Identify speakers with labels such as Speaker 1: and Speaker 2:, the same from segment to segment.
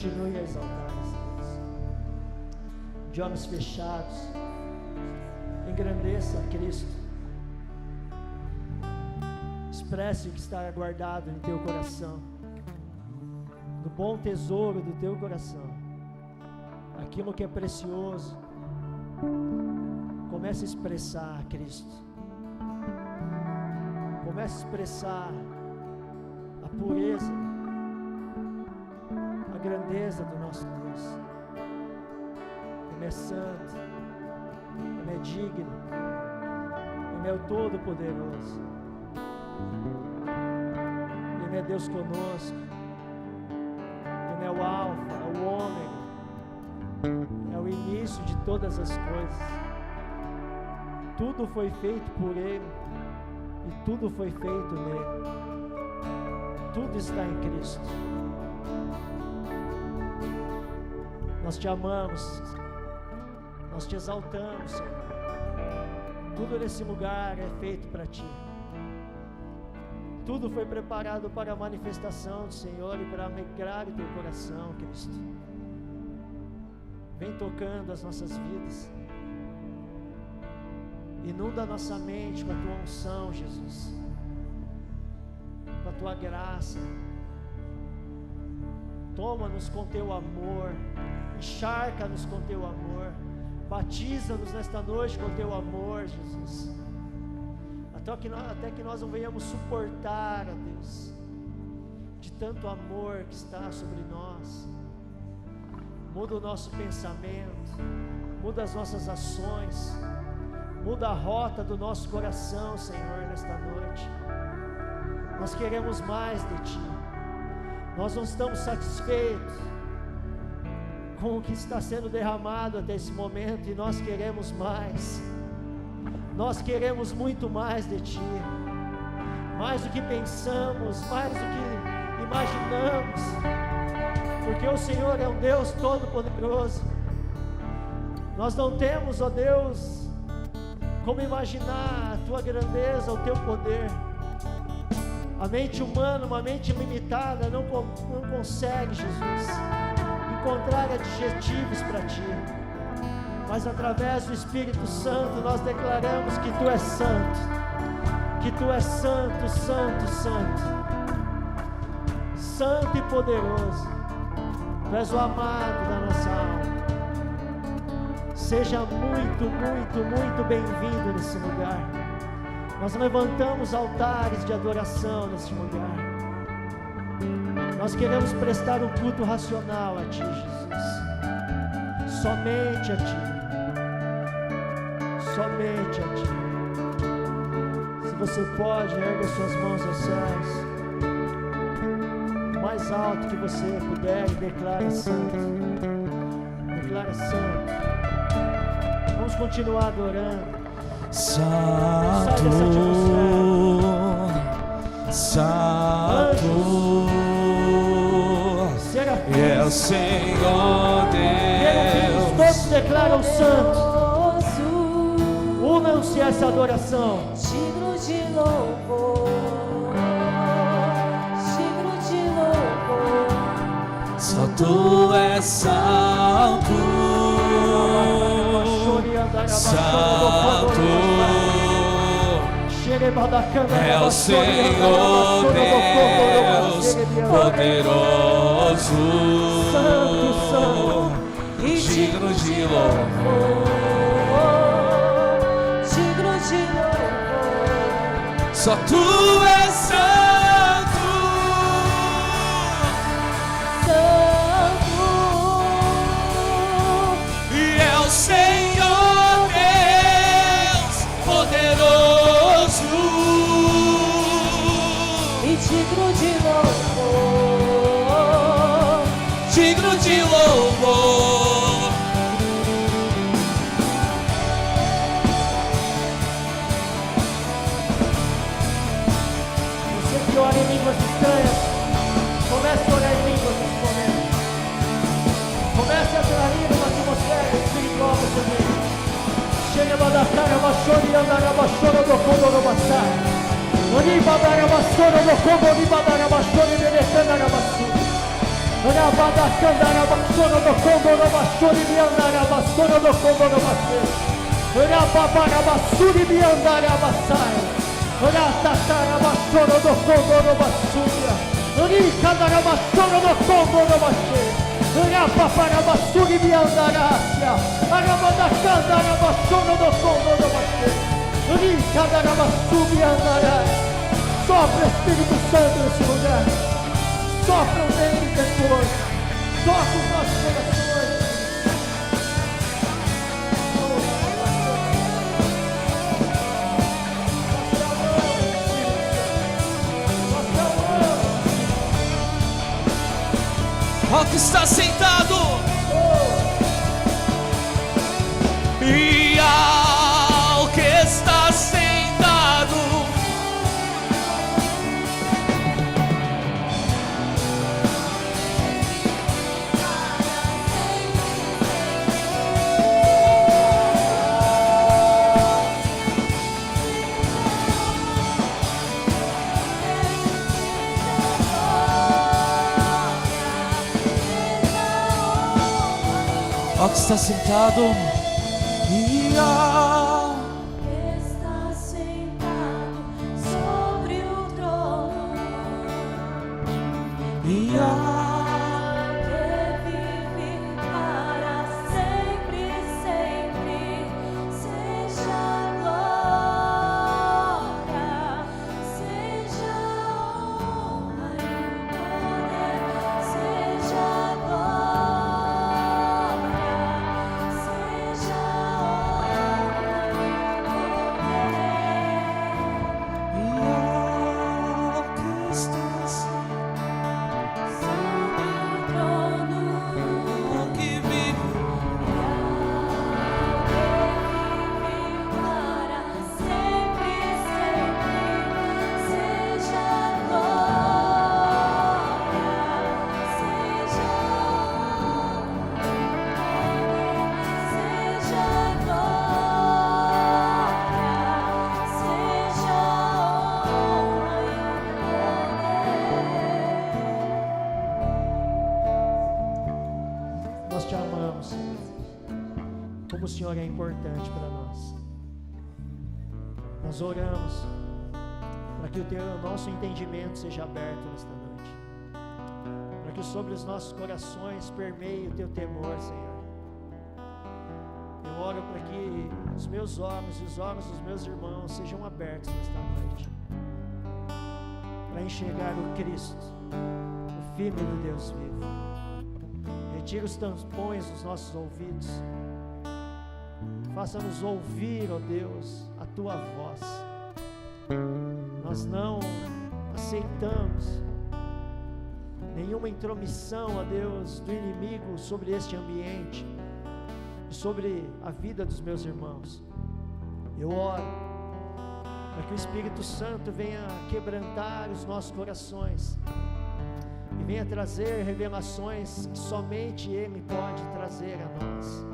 Speaker 1: Continue a exaltar esse Deus. De olhos fechados, engrandeça a Cristo. Expresse o que está guardado em teu coração, no bom tesouro do teu coração, aquilo que é precioso. Comece a expressar a Cristo. Comece a expressar a pureza, a grandeza do nosso Deus. Ele é santo, Ele é digno, Ele é o Todo-Poderoso, Ele é Deus conosco, Ele é o Alfa, é o Ômega, é o início de todas as coisas. Tudo foi feito por Ele e tudo foi feito nele. Tudo está em Cristo. Nós te amamos, nós te exaltamos, Senhor. Tudo nesse lugar é feito para ti. Tudo foi preparado para a manifestação do Senhor e para alegrar o teu coração, Cristo. Vem tocando as nossas vidas. Inunda a nossa mente com a tua unção, Jesus, com a tua graça. Toma-nos com teu amor, encharca-nos com teu amor, batiza-nos nesta noite com teu amor, Jesus, até que nós não venhamos suportar, ó Deus, de tanto amor que está sobre nós. Muda o nosso pensamento, muda as nossas ações, muda a rota do nosso coração, Senhor, nesta noite. Nós queremos mais de Ti. Nós não estamos satisfeitos com o que está sendo derramado até esse momento, e nós queremos mais. Nós queremos muito mais de Ti, mais do que pensamos, mais do que imaginamos, porque o Senhor é um Deus todo-poderoso. Nós não temos, ó Deus, como imaginar a tua grandeza, o teu poder. A mente humana, uma mente limitada, não consegue, Jesus, encontrar adjetivos para ti. Mas através do Espírito Santo nós declaramos que tu és santo, que tu és santo, santo, santo, santo e poderoso. Tu és o amado da nossa alma. Seja muito, muito, muito bem-vindo nesse lugar. Nós levantamos altares de adoração nesse lugar. Nós queremos prestar um culto racional a Ti, Jesus. Somente a Ti. Somente a Ti. Se você pode, erga suas mãos aos céus, o mais alto que você puder, e declara santo. Declara santo. Vamos continuar adorando.
Speaker 2: Santo, Santo é o Senhor Deus.
Speaker 1: Todos declaram santo. Unam-se a essa adoração.
Speaker 3: Digno de louvor, digno de louvor.
Speaker 2: Só Tu és santo. Santo é o Senhor Deus poderoso, digno de louvor,
Speaker 3: digno de louvor.
Speaker 2: só Tu és santo,
Speaker 3: santo,
Speaker 2: e é o Senhor Deus poderoso
Speaker 3: e digno de louvor,
Speaker 2: digno de louvor.
Speaker 1: Você que ora em línguas estranhas, comece a orar em línguas nesse momento. Comece a atrair uma atmosfera espiritual para você mesmo. Chega da cara, baixou e andará, baixou do combo no passar. Oni badara baixou do combo, oni badara baixou e merecendo a baixou. Sopra, Espírito Santo, nesse lugar. Sopra o vento depois. Toca os nossos corações.
Speaker 2: Ó que está sentado e ao que está sentado, ó que está sentado e ao
Speaker 3: Está sentado sobre o trono,
Speaker 2: e ao
Speaker 3: que vive para sempre, sempre. Seja a glória, seja a honra e o poder, seja a glória, seja a honra e o poder.
Speaker 2: que está
Speaker 3: Sobre o trono,
Speaker 2: que vive
Speaker 3: para sempre, sempre. Seja a glória, seja a honra, seja a glória, seja a honra e o poder.
Speaker 1: Nós te amamos, Senhor. Como o Senhor é importante para nós. Nós oramos para que o nosso entendimento seja aberto nesta noite. Para que sobre os nossos corações permeie o teu temor, Senhor. Eu oro para que os meus olhos e os olhos dos meus irmãos sejam abertos nesta noite. Para enxergar o Cristo, o Filho do Deus vivo. Retira os tampões dos nossos ouvidos. Faça-nos ouvir, ó Deus, a tua voz. Nós não aceitamos nenhuma intromissão, ó Deus, do inimigo sobre este ambiente e sobre a vida dos meus irmãos. Eu oro para que o Espírito Santo venha quebrantar os nossos corações e venha trazer revelações que somente Ele pode trazer a nós.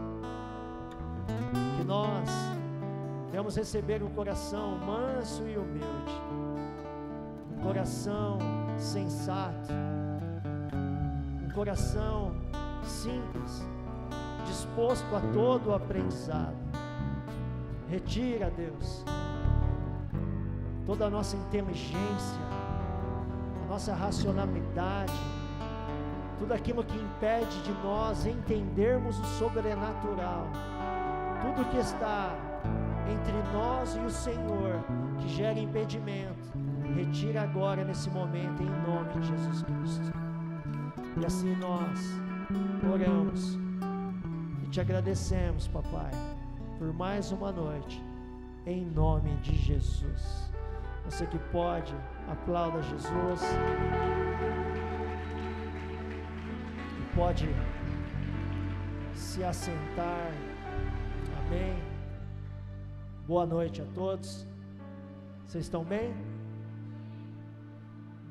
Speaker 1: Que nós venhamos receber um coração manso e humilde, um coração sensato, um coração simples, disposto a todo o aprendizado. Retira, Deus, toda a nossa inteligência, a nossa racionalidade, tudo aquilo que impede de nós entendermos o sobrenatural, tudo que está entre nós e o Senhor, que gera impedimento, retira agora nesse momento, em nome de Jesus Cristo. E assim nós oramos e te agradecemos, papai, por mais uma noite, em nome de Jesus. Você que pode, aplauda Jesus. E pode se assentar. Amém. Boa noite a todos. Vocês estão bem?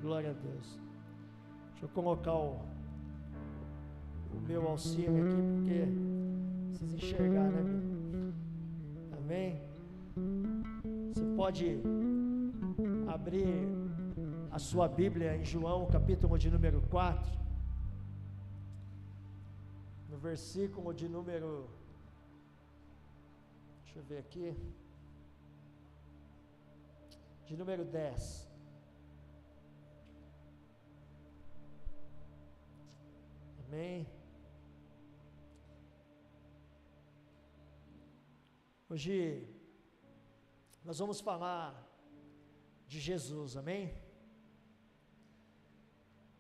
Speaker 1: Glória a Deus. Deixa eu colocar o meu auxílio aqui, porque precisa enxergar, né, meu? Amém? Você pode abrir a sua Bíblia em João, capítulo de número 4. no versículo de número, deixa eu ver aqui, de número 10. Amém. Hoje nós vamos falar de Jesus, amém?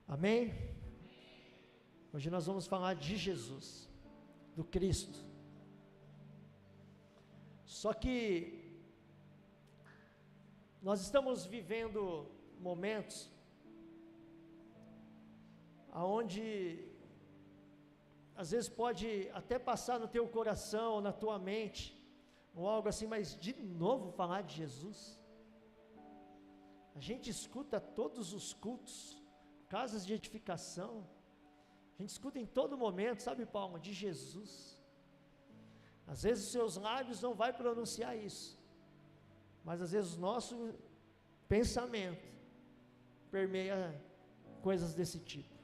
Speaker 1: Amém? Hoje nós vamos falar de Jesus, do Cristo. Só que nós estamos vivendo momentos aonde às vezes pode até passar no teu coração, na tua mente, ou algo assim, mas de novo falar de Jesus. A gente escuta todos os cultos, casas de edificação, a gente escuta em todo momento, sabe, Paulo, de Jesus. Às vezes os seus lábios não vai pronunciar isso, mas às vezes o nosso pensamento permeia coisas desse tipo.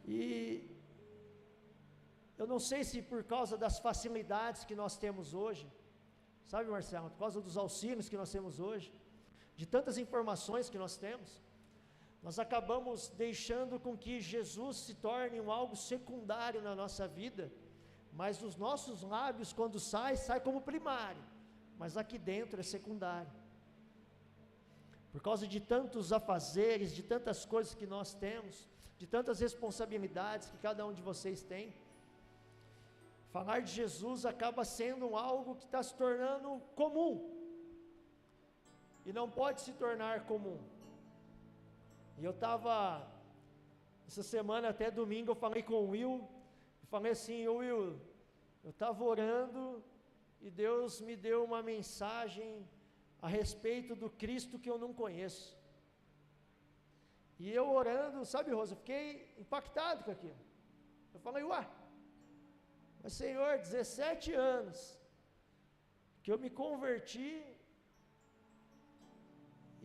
Speaker 1: E eu não sei se por causa das facilidades que nós temos hoje, sabe, Marcelo, por causa dos auxílios que nós temos hoje, de tantas informações que nós temos, nós acabamos deixando com que Jesus se torne algo secundário na nossa vida, mas os nossos lábios, quando sai como primário, mas aqui dentro é secundário, por causa de tantos afazeres, de tantas coisas que nós temos, de tantas responsabilidades que cada um de vocês tem. Falar de Jesus acaba sendo algo que está se tornando comum, e não pode se tornar comum. E eu estava, essa semana até domingo, eu falei com o Will, eu falei assim: Will, eu estava orando, e Deus me deu uma mensagem a respeito do Cristo que eu não conheço. E eu orando, sabe, Rosa, eu fiquei impactado com aquilo. Eu falei: mas Senhor, 17 anos que eu me converti,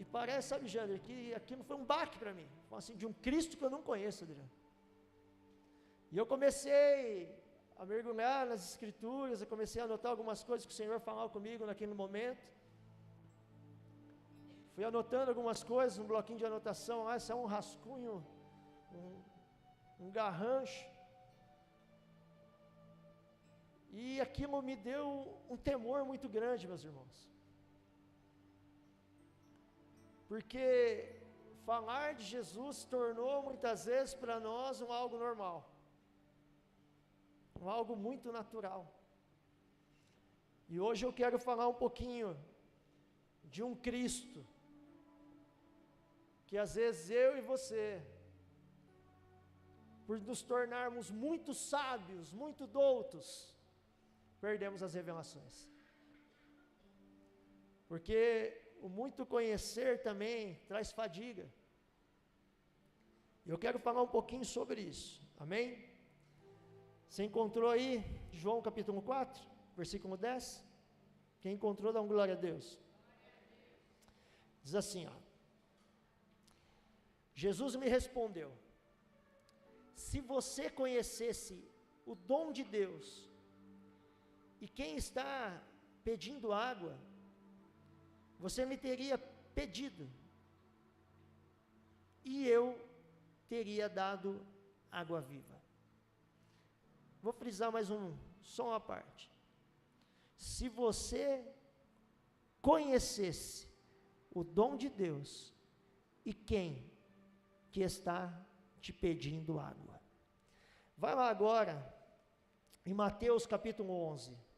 Speaker 1: e parece, sabe, Jander, que aquilo foi um baque para mim, assim, de um Cristo que eu não conheço, Adriano. E eu comecei a mergulhar nas Escrituras, eu comecei a anotar algumas coisas que o Senhor falava comigo naquele momento. Fui anotando algumas coisas, um bloquinho de anotação, esse é um rascunho, um garrancho. E aquilo me deu um temor muito grande, meus irmãos. Porque falar de Jesus se tornou muitas vezes para nós algo normal, algo muito natural. E hoje eu quero falar um pouquinho de um Cristo, que às vezes eu e você, por nos tornarmos muito sábios, muito doutos, perdemos as revelações. Porque o muito conhecer também traz fadiga. Eu quero falar um pouquinho sobre isso, amém? Você encontrou aí João capítulo 4, versículo 10? Quem encontrou, dá um glória a Deus. Diz assim, Jesus me respondeu: se você conhecesse o dom de Deus, e quem está pedindo água, você me teria pedido, e eu teria dado água viva. Vou frisar mais só uma parte. Se você conhecesse o dom de Deus, e quem que está te pedindo água. Vai lá agora, em Mateus capítulo 11.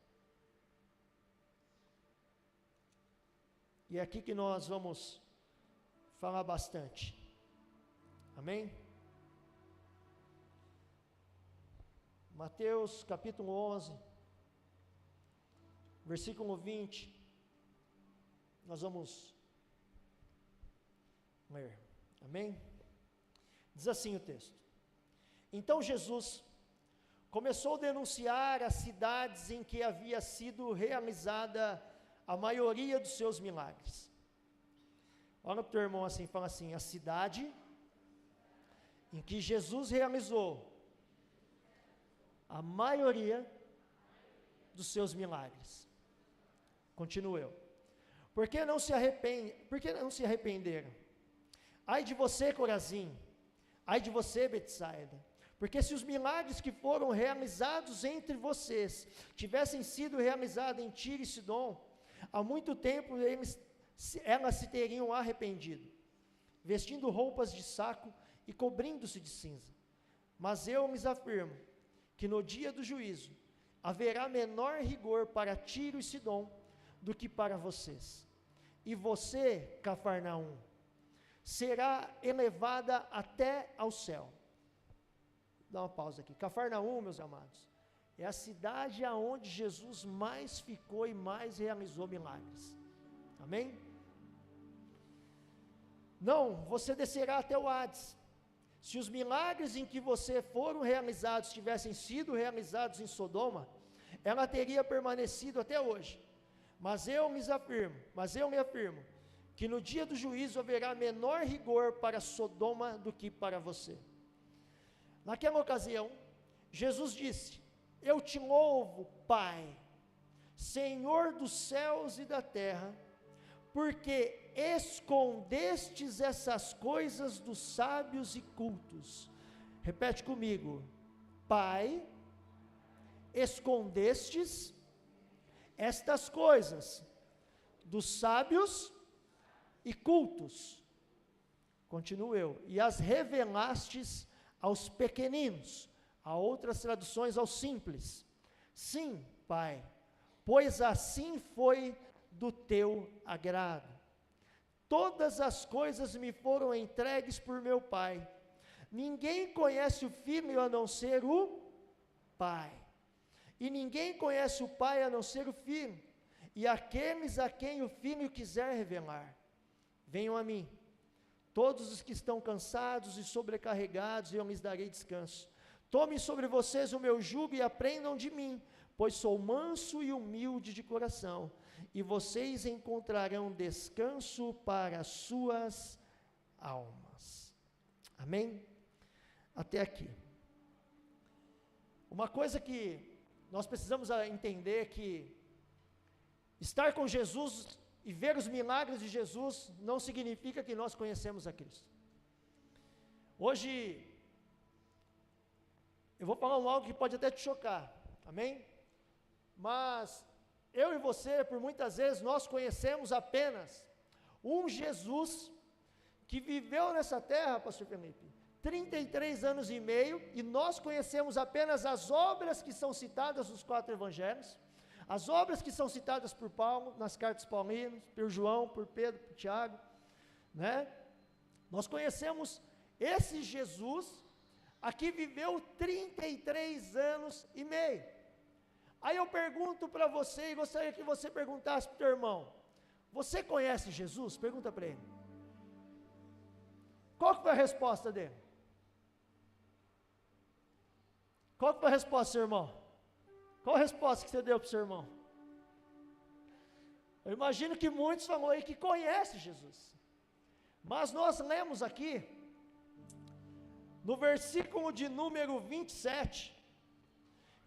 Speaker 1: E é aqui que nós vamos falar bastante. Amém? Mateus capítulo 11, versículo 20. Nós vamos ler. Amém? Diz assim o texto: então Jesus começou a denunciar as cidades em que havia sido realizada a maioria dos seus milagres. Olha para o teu irmão assim, fala assim: a cidade em que Jesus realizou a maioria dos seus milagres. Continuo eu. Por que não se arrependeram? Ai de você, Corazim, ai de você, Betsaida, porque se os milagres que foram realizados entre vocês tivessem sido realizados em Tiro e Sidom, há muito tempo elas se teriam arrependido, vestindo roupas de saco e cobrindo-se de cinza. Mas eu lhes afirmo que no dia do juízo haverá menor rigor para Tiro e Sidom do que para vocês. E você, Cafarnaum, será elevada até ao céu. Dá uma pausa aqui. Cafarnaum, meus amados, é a cidade aonde Jesus mais ficou e mais realizou milagres. Amém? Não, você descerá até o Hades. Se os milagres em que você foram realizados tivessem sido realizados em Sodoma, ela teria permanecido até hoje. Mas eu me afirmo que no dia do juízo haverá menor rigor para Sodoma do que para você. Naquela ocasião, Jesus disse: eu te louvo, Pai, Senhor dos céus e da terra, porque escondestes essas coisas dos sábios e cultos. Repete comigo: Pai, escondestes estas coisas dos sábios e cultos. Continuo eu. E as revelastes aos pequeninos. Há outras traduções, aos simples. Sim, Pai, pois assim foi do teu agrado. Todas as coisas me foram entregues por meu Pai. Ninguém conhece o Filho a não ser o Pai. E ninguém conhece o Pai a não ser o Filho, e aqueles a quem o Filho quiser revelar. Venham a mim, todos os que estão cansados e sobrecarregados, e eu lhes darei descanso. Tomem sobre vocês o meu jugo e aprendam de mim, pois sou manso e humilde de coração, e vocês encontrarão descanso para as suas almas. Amém? Até aqui. Uma coisa que nós precisamos entender que estar com Jesus e ver os milagres de Jesus não significa que nós conhecemos a Cristo. Hoje, eu vou falar algo que pode até te chocar, amém? Mas eu e você, por muitas vezes, nós conhecemos apenas um Jesus que viveu nessa terra, pastor Felipe, 33 anos e meio, e nós conhecemos apenas as obras que são citadas nos 4 evangelhos, as obras que são citadas por Paulo, nas cartas paulinas, por João, por Pedro, por Tiago, né? Nós conhecemos esse Jesus, aqui viveu 33 anos e meio. Aí eu pergunto para você, e gostaria que você perguntasse para o teu irmão: você conhece Jesus? Pergunta para ele. Qual que foi a resposta dele? Qual que foi a resposta, seu irmão? Qual a resposta que você deu para o seu irmão? Eu imagino que muitos falam aí que conhecem Jesus. Mas nós lemos aqui, no versículo de número 27,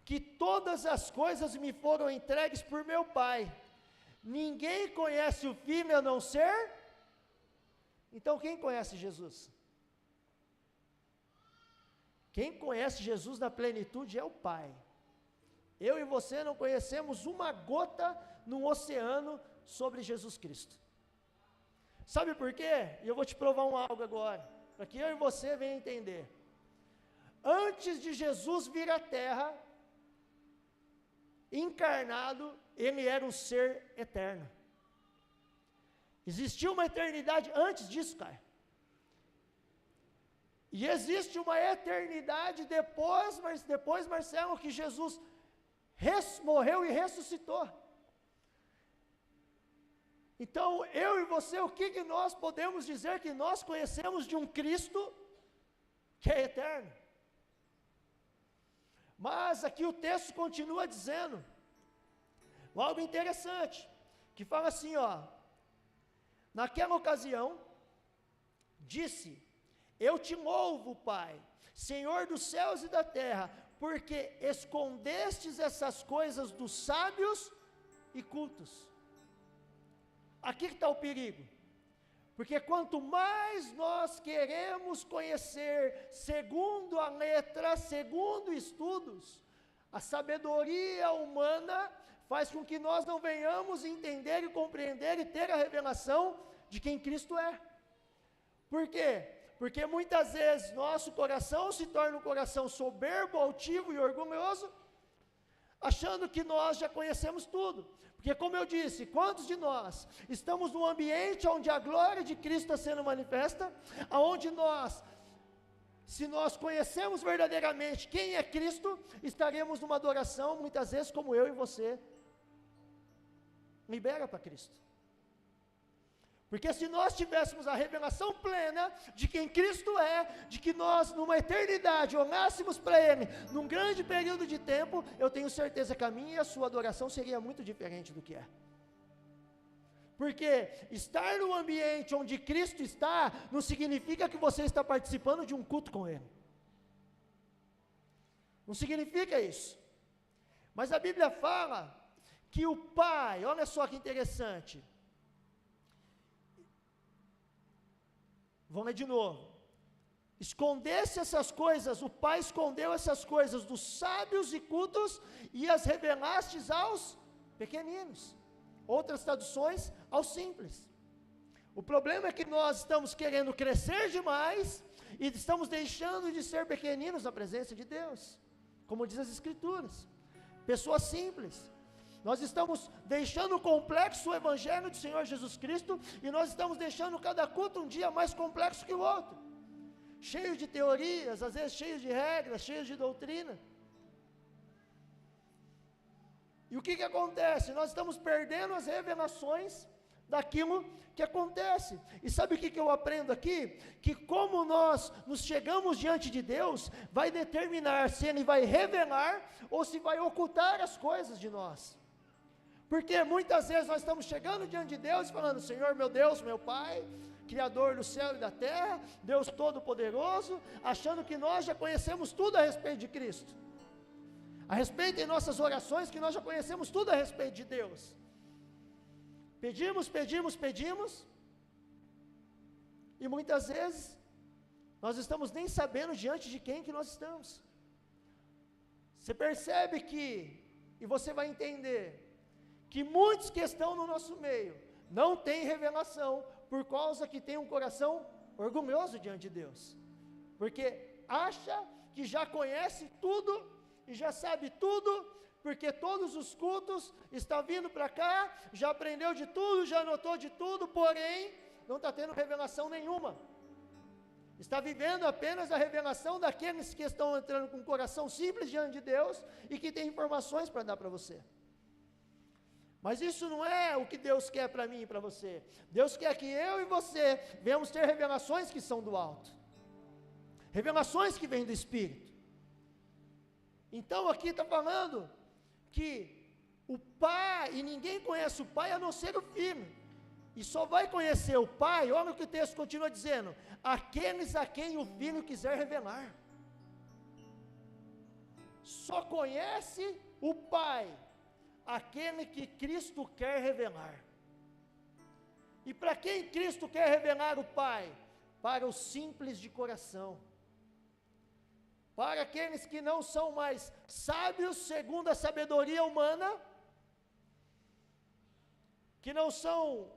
Speaker 1: que todas as coisas me foram entregues por meu Pai. Ninguém conhece o Filho a não ser... Então quem conhece Jesus? Quem conhece Jesus na plenitude é o Pai. Eu e você não conhecemos uma gota no oceano sobre Jesus Cristo. Sabe por quê? E eu vou te provar algo agora, para que eu e você venham entender. Antes de Jesus vir à terra, encarnado, ele era um ser eterno. Existia uma eternidade antes disso, cara. E existe uma eternidade depois, Marcelo, que Jesus morreu e ressuscitou. Então, eu e você, o que nós podemos dizer que nós conhecemos de um Cristo que é eterno? Mas aqui o texto continua dizendo algo interessante, que fala assim, ó: naquela ocasião, disse: eu te louvo, Pai, Senhor dos céus e da terra, porque escondestes essas coisas dos sábios e cultos. Aqui que está o perigo. Porque quanto mais nós queremos conhecer, segundo a letra, segundo estudos, a sabedoria humana faz com que nós não venhamos entender e compreender e ter a revelação de quem Cristo é. Por quê? Porque muitas vezes nosso coração se torna um coração soberbo, altivo e orgulhoso, achando que nós já conhecemos tudo. Porque como eu disse, quantos de nós estamos num ambiente onde a glória de Cristo está sendo manifesta, aonde nós, se nós conhecemos verdadeiramente quem é Cristo, estaremos numa adoração, muitas vezes como eu e você, libera para Cristo. Porque se nós tivéssemos a revelação plena de quem Cristo é, de que nós numa eternidade olhássemos para Ele, num grande período de tempo, eu tenho certeza que a minha e a sua adoração seria muito diferente do que é. Porque estar no ambiente onde Cristo está, não significa que você está participando de um culto com Ele. Não significa isso. Mas a Bíblia fala que o Pai, olha só que interessante. Vamos ler de novo. Escondesse essas coisas, o Pai escondeu essas coisas dos sábios e cultos e as revelastes aos pequeninos. Outras traduções, aos simples. O problema é que nós estamos querendo crescer demais e estamos deixando de ser pequeninos na presença de Deus, como diz as Escrituras. Pessoas simples. Nós estamos deixando complexo o Evangelho do Senhor Jesus Cristo e nós estamos deixando cada culto um dia mais complexo que o outro, cheio de teorias, às vezes cheio de regras, cheio de doutrina. E o que acontece? Nós estamos perdendo as revelações daquilo que acontece. E sabe o que eu aprendo aqui? Que como nós nos chegamos diante de Deus, vai determinar se Ele vai revelar ou se vai ocultar as coisas de nós. Porque muitas vezes nós estamos chegando diante de Deus e falando: Senhor meu Deus, meu Pai, Criador do céu e da terra, Deus Todo-Poderoso, achando que nós já conhecemos tudo a respeito de Cristo, a respeito em nossas orações, que nós já conhecemos tudo a respeito de Deus. Pedimos, e muitas vezes nós estamos nem sabendo diante de quem que nós estamos. Você percebe que, e você vai entender, que muitos que estão no nosso meio não têm revelação, por causa que tem um coração orgulhoso diante de Deus, porque acha que já conhece tudo, e já sabe tudo, porque todos os cultos estão vindo para cá, já aprendeu de tudo, já anotou de tudo, porém, não está tendo revelação nenhuma, está vivendo apenas a revelação daqueles que estão entrando com um coração simples diante de Deus, e que tem informações para dar para você. Mas isso não é o que Deus quer para mim e para você. Deus quer que eu e você venhamos ter revelações que são do alto, revelações que vêm do Espírito. Então aqui está falando que o Pai, e ninguém conhece o Pai a não ser o Filho, e só vai conhecer o Pai, olha o que o texto continua dizendo: aqueles a quem o Filho quiser revelar. Só conhece o Pai aquele que Cristo quer revelar. E para quem Cristo quer revelar o Pai? Para os simples de coração, para aqueles que não são mais sábios segundo a sabedoria humana, que não são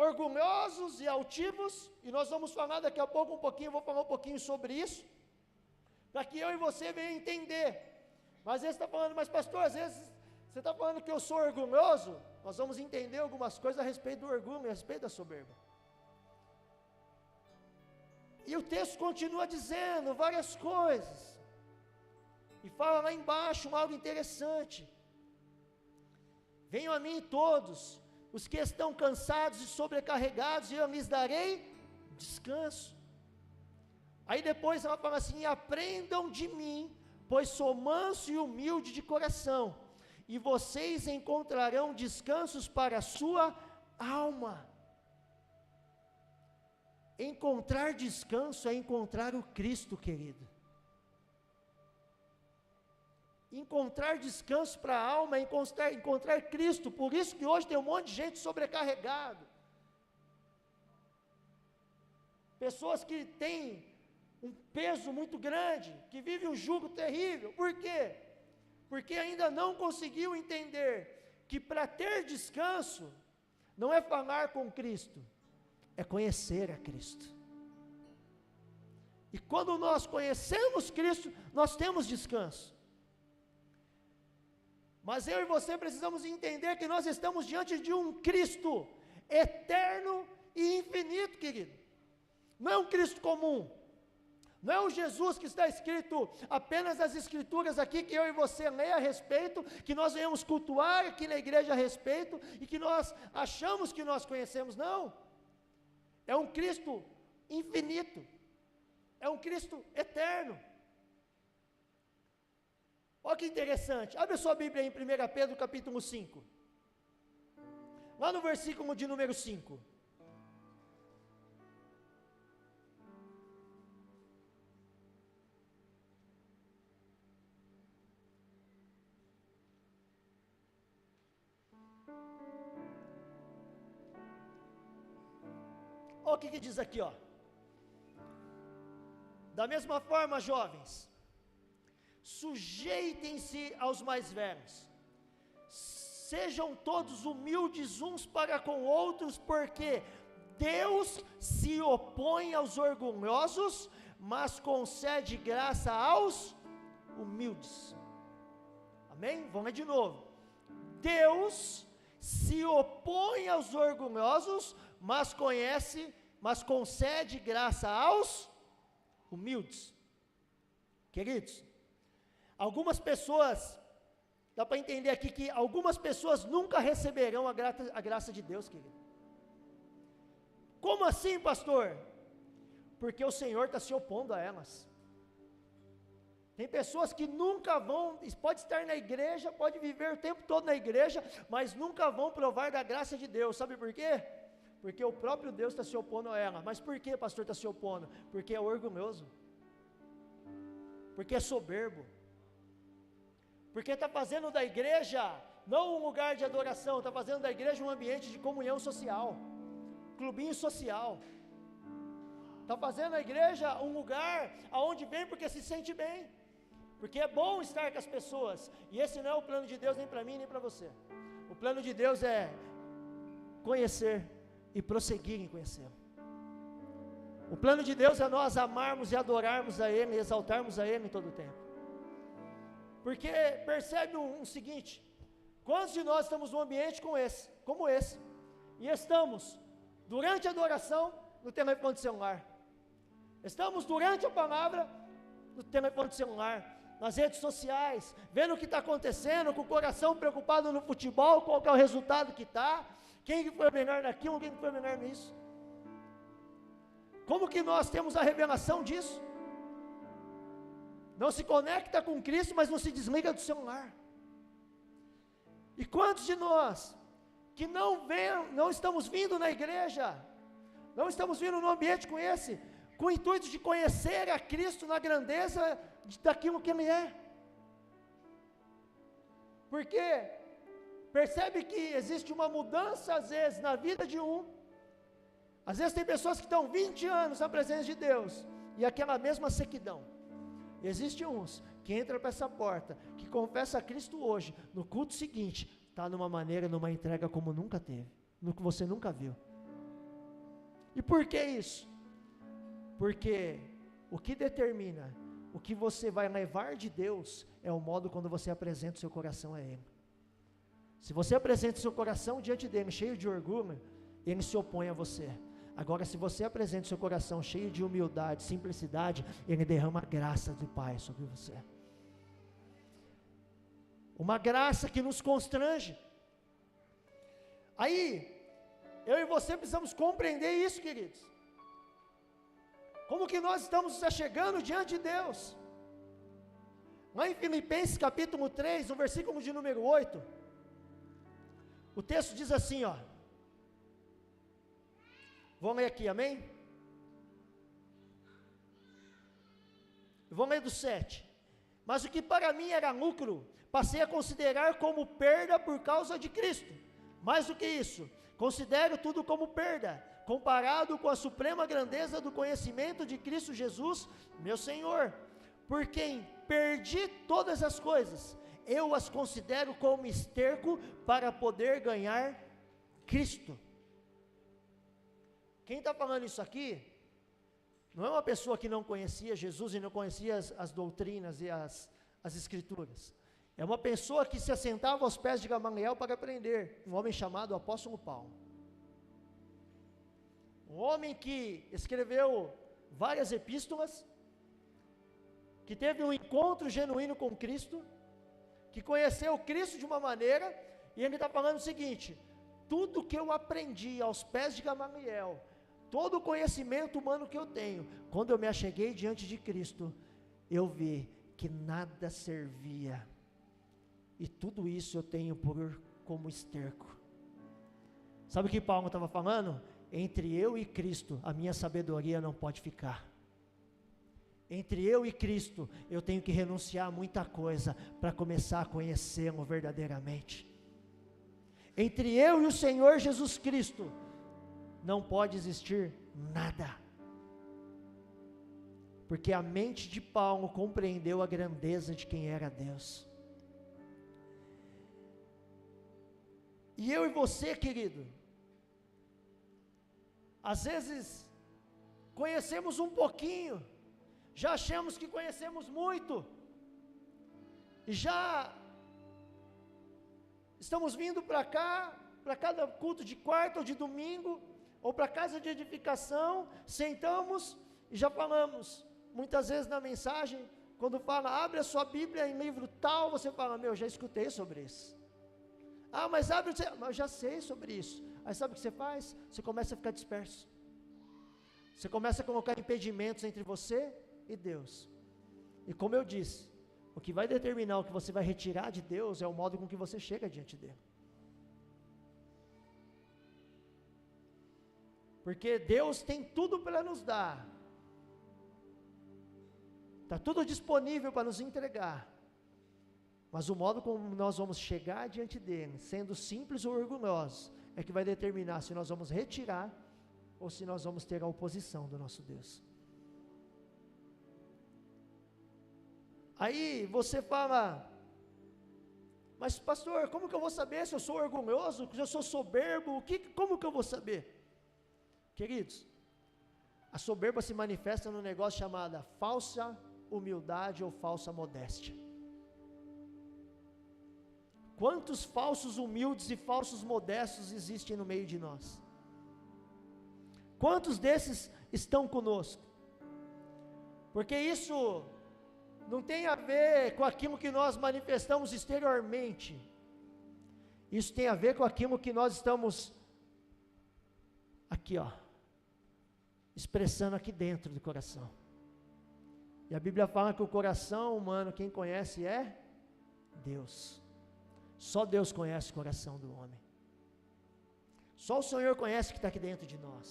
Speaker 1: orgulhosos e altivos, e nós vamos falar daqui a pouco vou falar um pouquinho sobre isso, para que eu e você venham entender. Mas às vezes está falando: mas pastor, às vezes você está falando que eu sou orgulhoso. Nós vamos entender algumas coisas a respeito do orgulho, a respeito da soberba. E o texto continua dizendo várias coisas, e fala lá embaixo algo interessante: venham a mim todos os que estão cansados e sobrecarregados, e eu lhes darei descanso. Aí depois ela fala assim: aprendam de mim, pois sou manso e humilde de coração, e vocês encontrarão descansos para a sua alma. Encontrar descanso é encontrar o Cristo, querido. encontrar descanso para a alma, é encontrar Cristo. Por isso que hoje tem um monte de gente sobrecarregado. Pessoas que têm um peso muito grande, que vivem um jugo terrível. Por quê? Porque ainda não conseguiu entender que para ter descanso, não é falar com Cristo, é conhecer a Cristo. E quando nós conhecemos Cristo, nós temos descanso. Mas eu e você precisamos entender que nós estamos diante de um Cristo eterno e infinito, querido. Não é um Cristo comum. Não é o Jesus que está escrito apenas nas escrituras aqui, que eu e você lê a respeito, que nós venhamos cultuar aqui na igreja a respeito, e que nós achamos que nós conhecemos, não. É um Cristo infinito. É um Cristo eterno. Olha que interessante, abre a sua Bíblia em 1 Pedro capítulo 5, lá no versículo de número 5. Olha o que diz aqui, ó. Da mesma forma, jovens, sujeitem-se aos mais velhos, sejam todos humildes uns para com outros, porque Deus se opõe aos orgulhosos, mas concede graça aos humildes. Amém? Vamos ler de novo. Deus se opõe aos orgulhosos, mas concede graça aos humildes. Queridos, algumas pessoas, dá para entender aqui que algumas pessoas nunca receberão a graça de Deus, querido. Como assim, pastor? Porque o Senhor está se opondo a elas. Tem pessoas que nunca vão, pode estar na igreja, pode viver o tempo todo na igreja, mas nunca vão provar da graça de Deus. Sabe por quê? Porque o próprio Deus está se opondo a ela. Mas por que, pastor, está se opondo? Porque é orgulhoso, porque é soberbo, porque está fazendo da igreja não um lugar de adoração, está fazendo da igreja um ambiente de comunhão social, clubinho social. Está fazendo a igreja um lugar aonde vem porque se sente bem, porque é bom estar com as pessoas. E esse não é o plano de Deus nem para mim nem para você. O plano de Deus é conhecer e prosseguir em conhecê-lo. O plano de Deus é nós amarmos e adorarmos a Ele, e exaltarmos a Ele em todo o tempo. Porque percebe o seguinte: quantos de nós estamos num ambiente como esse, e estamos durante a adoração no telefone celular, estamos durante a palavra no telefone celular, nas redes sociais, vendo o que está acontecendo, com o coração preocupado no futebol, qual que é o resultado que está, quem que foi melhor naquilo, quem que foi melhor nisso. Como que nós temos a revelação disso? Não se conecta com Cristo, mas não se desliga do celular. E quantos de nós que não estamos vindo na igreja, não estamos vindo num ambiente com o intuito de conhecer a Cristo na grandeza daquilo que Ele é? Porque percebe que existe uma mudança às vezes na vida de às vezes tem pessoas que estão 20 anos na presença de Deus, e aquela mesma sequidão. Existem uns que entram para essa porta, que confessa a Cristo hoje, no culto seguinte, está numa entrega como nunca teve, no que você nunca viu. E por que isso? Porque o que determina o que você vai levar de Deus é o modo quando você apresenta o seu coração a Ele. Se você apresenta o seu coração diante dEle cheio de orgulho, Ele se opõe a você. Agora, se você apresenta o seu coração cheio de humildade, simplicidade, Ele derrama a graça do Pai sobre você. Uma graça que nos constrange. Aí, eu e você precisamos compreender isso, queridos. Como que nós estamos chegando diante de Deus? Lá em Filipenses capítulo 3, no versículo de número 8, o texto diz assim, ó. Vamos ler aqui, amém? Vamos ler do 7. Mas o que para mim era lucro, passei a considerar como perda por causa de Cristo. Mais do que isso, considero tudo como perda, comparado com a suprema grandeza do conhecimento de Cristo Jesus, meu Senhor, por quem perdi todas as coisas, eu as considero como esterco para poder ganhar Cristo. Quem está falando isso aqui, não é uma pessoa que não conhecia Jesus e não conhecia as doutrinas e as escrituras. É uma pessoa que se assentava aos pés de Gamaliel para aprender, um homem chamado apóstolo Paulo. Um homem que escreveu várias epístolas, que teve um encontro genuíno com Cristo, que conheceu Cristo de uma maneira, e ele está falando o seguinte: tudo que eu aprendi aos pés de Gamaliel, todo o conhecimento humano que eu tenho, quando eu me acheguei diante de Cristo, eu vi que nada servia, e tudo isso eu tenho como esterco. Sabe o que Paulo estava falando? Entre eu e Cristo, a minha sabedoria não pode ficar. Entre eu e Cristo, eu tenho que renunciar a muita coisa, para começar a conhecê-lo verdadeiramente. Entre eu e o Senhor Jesus Cristo, não pode existir nada, porque a mente de Paulo compreendeu a grandeza de quem era Deus. E eu e você, querido, às vezes conhecemos um pouquinho, já achamos que conhecemos muito, e já estamos vindo para cá, para cada culto de quarta ou de domingo, ou para casa de edificação, sentamos e já falamos, muitas vezes na mensagem, quando fala, abre a sua Bíblia em livro tal, você fala, já escutei sobre isso. Mas abre, mas eu já sei sobre isso. Aí sabe o que você faz? Você começa a ficar disperso. Você começa a colocar impedimentos entre você e Deus. E como eu disse, o que vai determinar o que você vai retirar de Deus é o modo com que você chega diante dele. Porque Deus tem tudo para nos dar, está tudo disponível para nos entregar, mas o modo como nós vamos chegar diante dele, sendo simples ou orgulhosos, é que vai determinar se nós vamos retirar, ou se nós vamos ter a oposição do nosso Deus. Aí você fala, mas pastor, como que eu vou saber se eu sou orgulhoso, se eu sou soberbo, como que eu vou saber? Queridos, a soberba se manifesta num negócio chamado falsa humildade ou falsa modéstia. Quantos falsos humildes e falsos modestos existem no meio de nós? Quantos desses estão conosco? Porque isso não tem a ver com aquilo que nós manifestamos exteriormente, isso tem a ver com aquilo que nós estamos aqui, expressando aqui dentro do coração. E a Bíblia fala que o coração humano, quem conhece é Deus. Só Deus conhece o coração do homem. Só o Senhor conhece o que está aqui dentro de nós.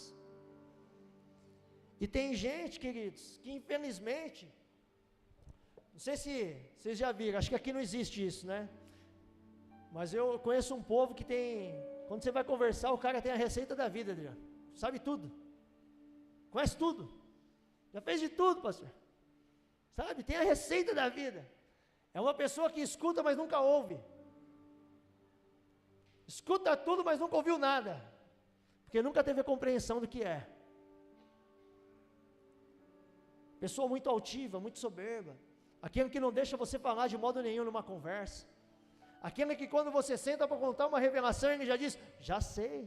Speaker 1: E tem gente, queridos, que infelizmente, não sei se vocês já viram, acho que aqui não existe isso, né? Mas eu conheço um povo que tem, quando você vai conversar, o cara tem a receita da vida, Adriano. Sabe tudo. Conhece tudo. Já fez de tudo, pastor. Sabe, tem a receita da vida. É uma pessoa que escuta, mas nunca ouve. Escuta tudo, mas nunca ouviu nada. Porque nunca teve a compreensão do que é. Pessoa muito altiva, muito soberba. Aquele que não deixa você falar de modo nenhum numa conversa. Aquele que quando você senta para contar uma revelação, ele já diz, já sei.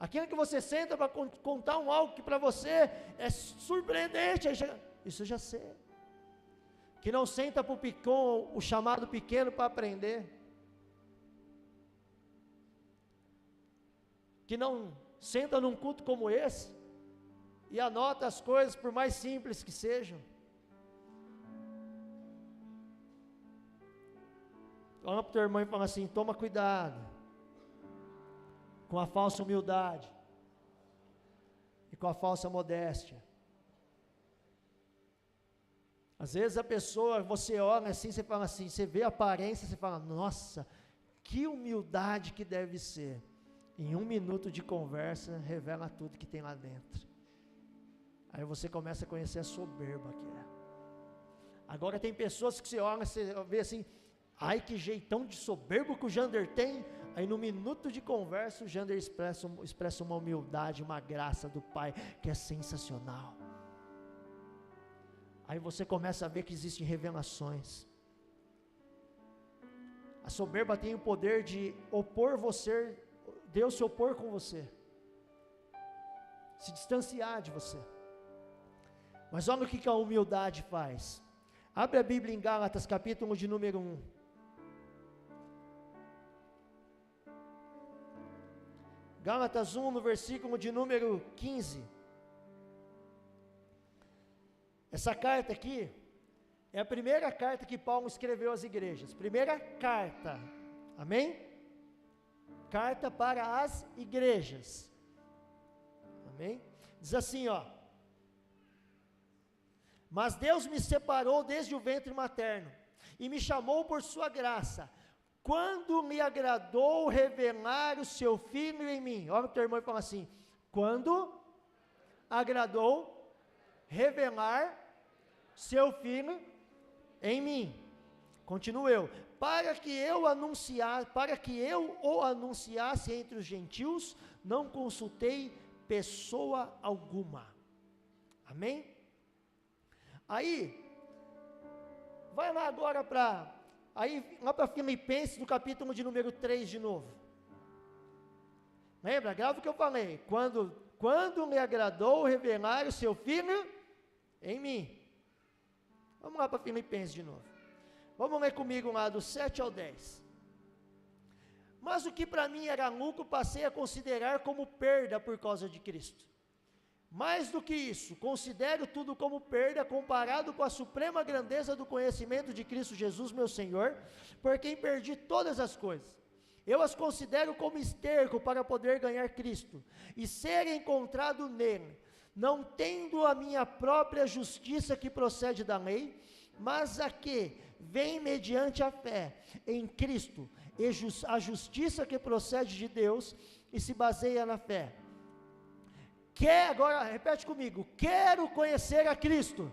Speaker 1: Aquele que você senta para contar algo que para você é surpreendente, isso eu já sei. Que não senta para o chamado pequeno para aprender. Que não senta num culto como esse e anota as coisas por mais simples que sejam. Olha para o teu irmão e fala assim, toma cuidado com a falsa humildade e com a falsa modéstia. Às vezes a pessoa, você olha assim, você fala assim, você vê a aparência, você fala, nossa, que humildade que deve ser. Em 1 minuto de conversa, revela tudo que tem lá dentro. Aí você começa a conhecer a soberba que é. Agora tem pessoas que você olha, você vê assim, ai que jeitão de soberbo que o Jander tem. Aí no minuto de conversa, o Jander expressa uma humildade, uma graça do Pai, que é sensacional. Aí você começa a ver que existem revelações. A soberba tem o poder de opor você, Deus se opor com você, se distanciar de você. Mas olha o que a humildade faz. Abre a Bíblia em Gálatas, capítulo de número 1. Gálatas 1, no versículo de número 15. Essa carta aqui é a primeira carta que Paulo escreveu às igrejas. Primeira carta, amém? Carta para as igrejas, amém? Diz assim, ó: mas Deus me separou desde o ventre materno e me chamou por sua graça, quando me agradou revelar o seu Filho em mim. Olha o teu irmão e fala assim: quando agradou revelar seu Filho em mim. Continuo eu: para que eu o anunciasse entre os gentios, não consultei pessoa alguma. Amém? Aí, vai lá agora lá para Filipenses, no capítulo de número 3 de novo. Lembra? Grava o que eu falei. Quando me agradou revelar o seu Filho em mim. Vamos lá para Filipenses de novo. Vamos ler comigo lá do 7 ao 10. Mas o que para mim era lucro, passei a considerar como perda por causa de Cristo. Mais do que isso, considero tudo como perda comparado com a suprema grandeza do conhecimento de Cristo Jesus, meu Senhor, por quem perdi todas as coisas. Eu as considero como esterco para poder ganhar Cristo e ser encontrado nele, não tendo a minha própria justiça que procede da lei, mas a que vem mediante a fé em Cristo, e a justiça que procede de Deus e se baseia na fé. Agora, repete comigo: quero conhecer a Cristo.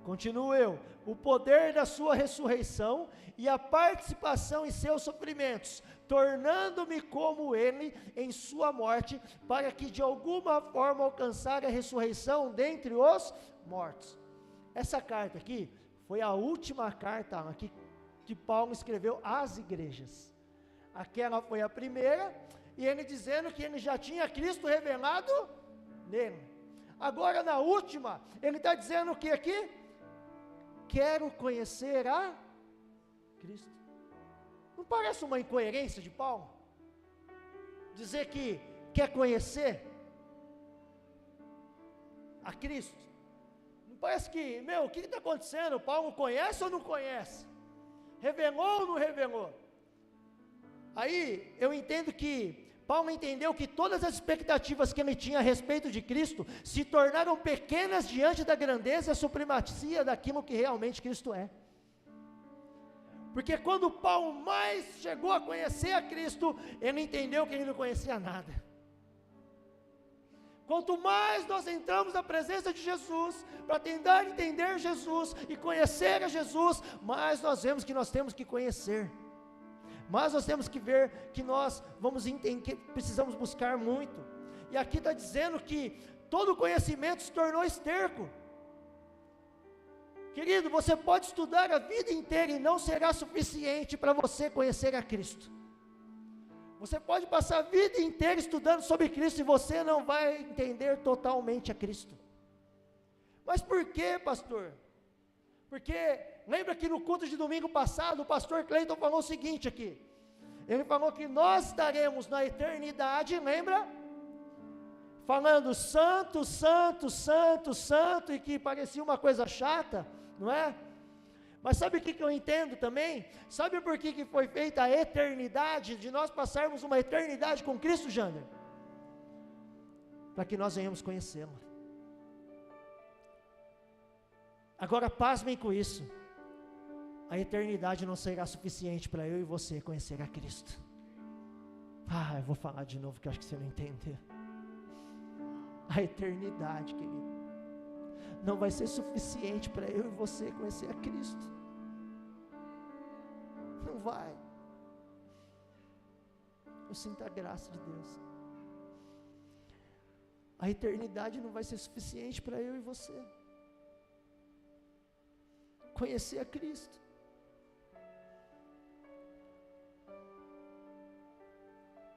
Speaker 1: Continuo eu: o poder da sua ressurreição e a participação em seus sofrimentos, tornando-me como ele em sua morte, para que de alguma forma alcançar a ressurreição dentre os mortos. Essa carta aqui foi a última carta que Paulo escreveu às igrejas. Aquela foi a primeira, e ele dizendo que ele já tinha Cristo revelado nele. Agora na última, ele está dizendo o que aqui? Quero conhecer a Cristo. Não parece uma incoerência de Paulo? Dizer que quer conhecer a Cristo. Não parece que, o que está acontecendo? Paulo conhece ou não conhece? Revelou ou não revelou? Aí eu entendo que Paulo entendeu que todas as expectativas que ele tinha a respeito de Cristo se tornaram pequenas diante da grandeza e supremacia daquilo que realmente Cristo é. Porque quando Paulo mais chegou a conhecer a Cristo, ele entendeu que ele não conhecia nada. Quanto mais nós entramos na presença de Jesus, para tentar entender Jesus e conhecer a Jesus, mais nós vemos que nós temos que conhecer. Mas nós temos que ver que nós vamos entender, que precisamos buscar muito. E aqui está dizendo que todo conhecimento se tornou esterco. Querido, você pode estudar a vida inteira e não será suficiente para você conhecer a Cristo. Você pode passar a vida inteira estudando sobre Cristo e você não vai entender totalmente a Cristo. Mas por quê, pastor? Porque lembra que no culto de domingo passado, o pastor Cleiton falou o seguinte aqui. Ele falou que nós estaremos na eternidade, lembra? Falando santo, santo, santo, santo, e que parecia uma coisa chata, não é? Mas sabe o que eu entendo também? Sabe por que foi feita a eternidade, de nós passarmos uma eternidade com Cristo, Jander? Para que nós venhamos conhecê-lo. Agora pasmem com isso. A eternidade não será suficiente para eu e você conhecer a Cristo. Eu vou falar de novo que eu acho que você não entendeu. A eternidade, querido, não vai ser suficiente para eu e você conhecer a Cristo. Não vai. Eu sinto a graça de Deus. A eternidade não vai ser suficiente para eu e você conhecer a Cristo.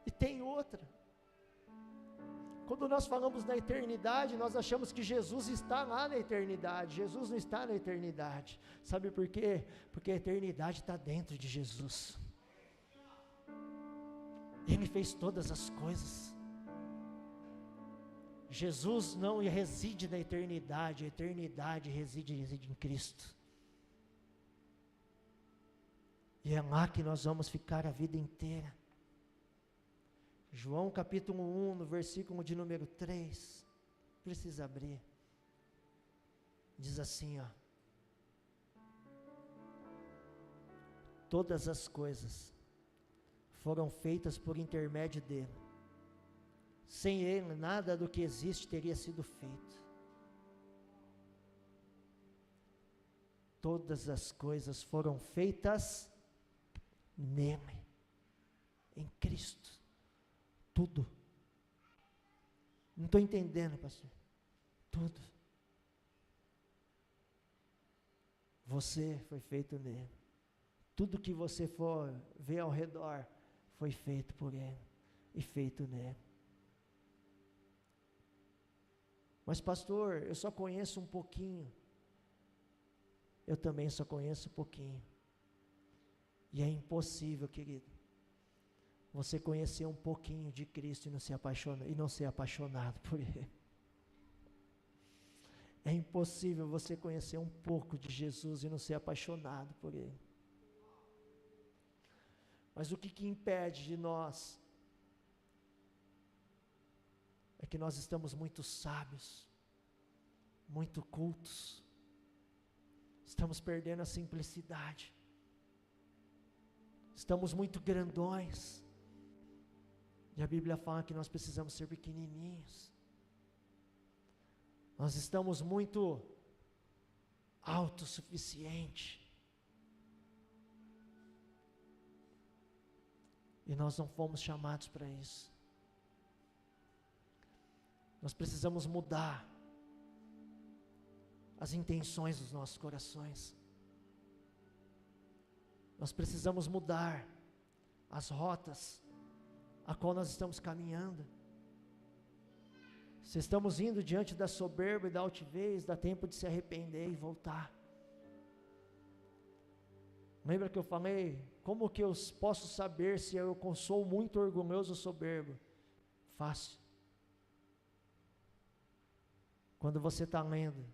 Speaker 1: E tem outra. Quando nós falamos na eternidade, nós achamos que Jesus está lá na eternidade. Jesus não está na eternidade. Sabe por quê? Porque a eternidade está dentro de Jesus. Ele fez todas as coisas. Jesus não reside na eternidade, a eternidade reside em Cristo. E é lá que nós vamos ficar a vida inteira. João capítulo 1, no versículo de número 3, precisa abrir, diz assim, todas as coisas foram feitas por intermédio dele, sem ele nada do que existe teria sido feito. Todas as coisas foram feitas nele, em Cristo. Tudo. Não estou entendendo, pastor. Tudo. Você foi feito nele. Tudo que você for ver ao redor foi feito por ele e feito nele. Mas pastor, eu só conheço um pouquinho. Eu também só conheço um pouquinho. E é impossível, querido, você conhecer um pouquinho de Cristo e não ser apaixonado por Ele. É impossível você conhecer um pouco de Jesus e não ser apaixonado por Ele. Mas o que impede de nós é que nós estamos muito sábios, muito cultos, estamos perdendo a simplicidade, estamos muito grandões. E a Bíblia fala que nós precisamos ser pequenininhos. Nós estamos muito autossuficientes. E nós não fomos chamados para isso. Nós precisamos mudar as intenções dos nossos corações. Nós precisamos mudar as rotas a qual nós estamos caminhando. Se estamos indo diante da soberba e da altivez, dá tempo de se arrepender e voltar. Lembra que eu falei, como que eu posso saber se eu sou muito orgulhoso ou soberbo? Fácil. Quando você está lendo,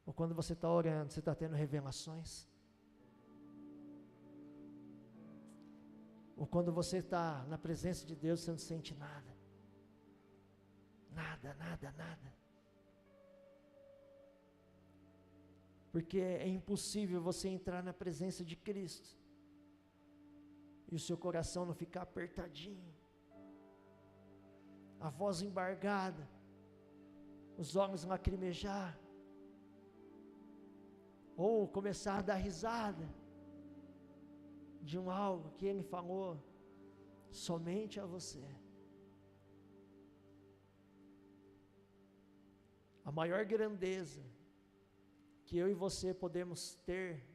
Speaker 1: ou quando você está orando, você está tendo revelações? Ou quando você está na presença de Deus, você não sente nada? Nada. Porque é impossível você entrar na presença de Cristo e o seu coração não ficar apertadinho, a voz embargada, os olhos lacrimejar, ou começar a dar risada de algo que Ele falou somente a você. A maior grandeza que eu e você podemos ter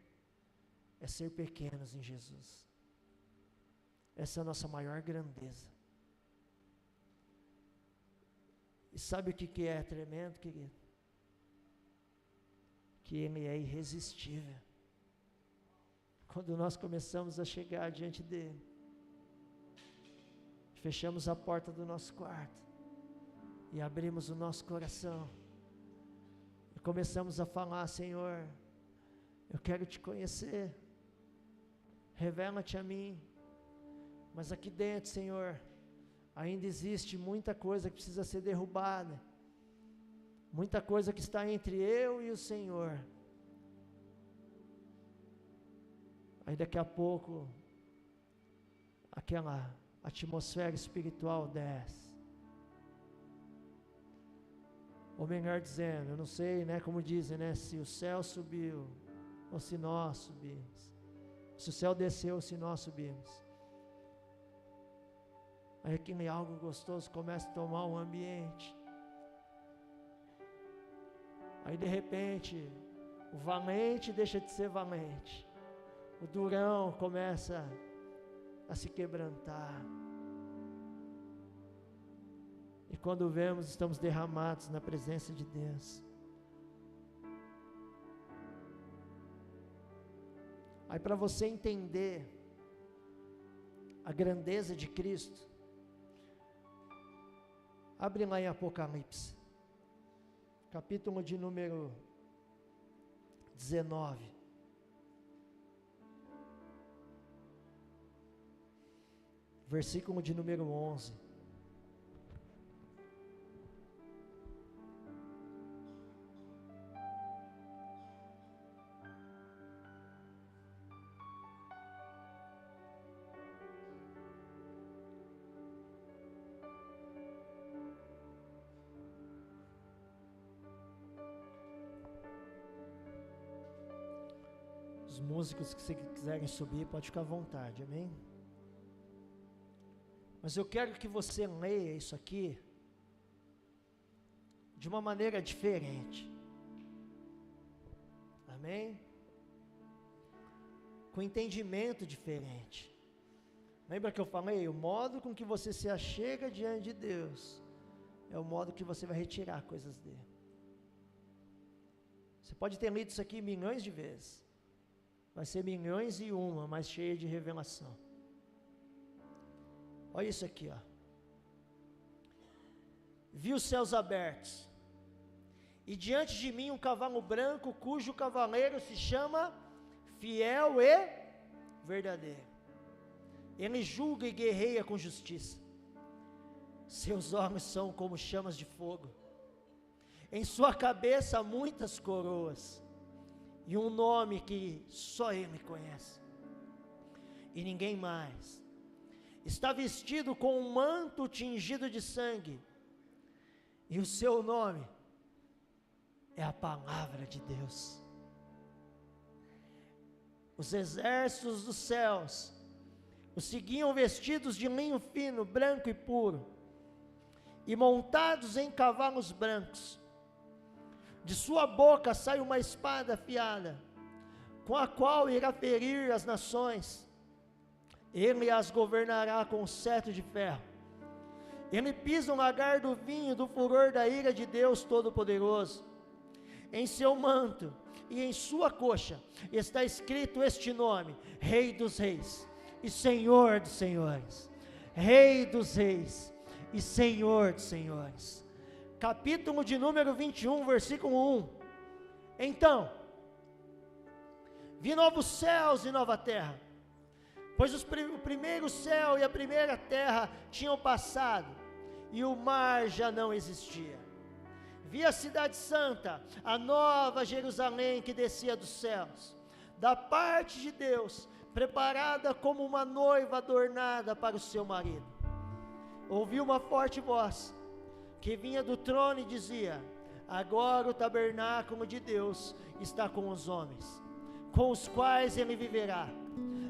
Speaker 1: é ser pequenos em Jesus. Essa é a nossa maior grandeza. E sabe o que é tremendo, querido? Que Ele é irresistível. Quando nós começamos a chegar diante dEle, fechamos a porta do nosso quarto e abrimos o nosso coração e começamos a falar: Senhor, eu quero te conhecer, revela-te a mim. Mas aqui dentro, Senhor, ainda existe muita coisa que precisa ser derrubada, muita coisa que está entre eu e o Senhor. Aí daqui a pouco, aquela atmosfera espiritual desce. Ou melhor dizendo, eu não sei, né, como dizem, né, se o céu subiu, ou se nós subimos. Se o céu desceu, ou se nós subimos. Aí aquele algo gostoso começa a tomar um ambiente. Aí de repente, o valente deixa de ser valente. O durão começa a se quebrantar. E quando vemos, estamos derramados na presença de Deus. Aí para você entender a grandeza de Cristo, abre lá em Apocalipse, capítulo de número 19. Versículo de número 11. Os músicos que quiserem subir, pode ficar à vontade, amém? Mas eu quero que você leia isso aqui de uma maneira diferente, amém? Com entendimento diferente. Lembra que eu falei? O modo com que você se achega diante de Deus é o modo que você vai retirar coisas dele. Você pode ter lido isso aqui milhões de vezes. Vai ser milhões e uma, mas cheia de revelação. Olha isso aqui, ó. Vi os céus abertos, e diante de mim um cavalo branco, cujo cavaleiro se chama Fiel e Verdadeiro. Ele julga e guerreia com justiça. Seus olhos são como chamas de fogo. Em sua cabeça há muitas coroas, e um nome que só ele conhece, e ninguém mais. Está vestido com um manto tingido de sangue, e o seu nome é a palavra de Deus. Os exércitos dos céus o seguiam vestidos de linho fino, branco e puro, e montados em cavalos brancos. De sua boca sai uma espada afiada, com a qual irá ferir as nações. Ele as governará com um cetro de ferro. Ele pisa um lagar do vinho do furor da ira de Deus Todo-Poderoso. Em seu manto e em sua coxa está escrito este nome: Rei dos Reis e Senhor dos Senhores. Rei dos Reis e Senhor dos Senhores. Capítulo de número 21, versículo 1. Então, vi novos céus e nova terra, pois o primeiro céu e a primeira terra tinham passado, e o mar já não existia. Vi a cidade santa, a nova Jerusalém, que descia dos céus, da parte de Deus, preparada como uma noiva adornada para o seu marido. Ouvi uma forte voz, que vinha do trono e dizia: agora o tabernáculo de Deus está com os homens, com os quais ele viverá.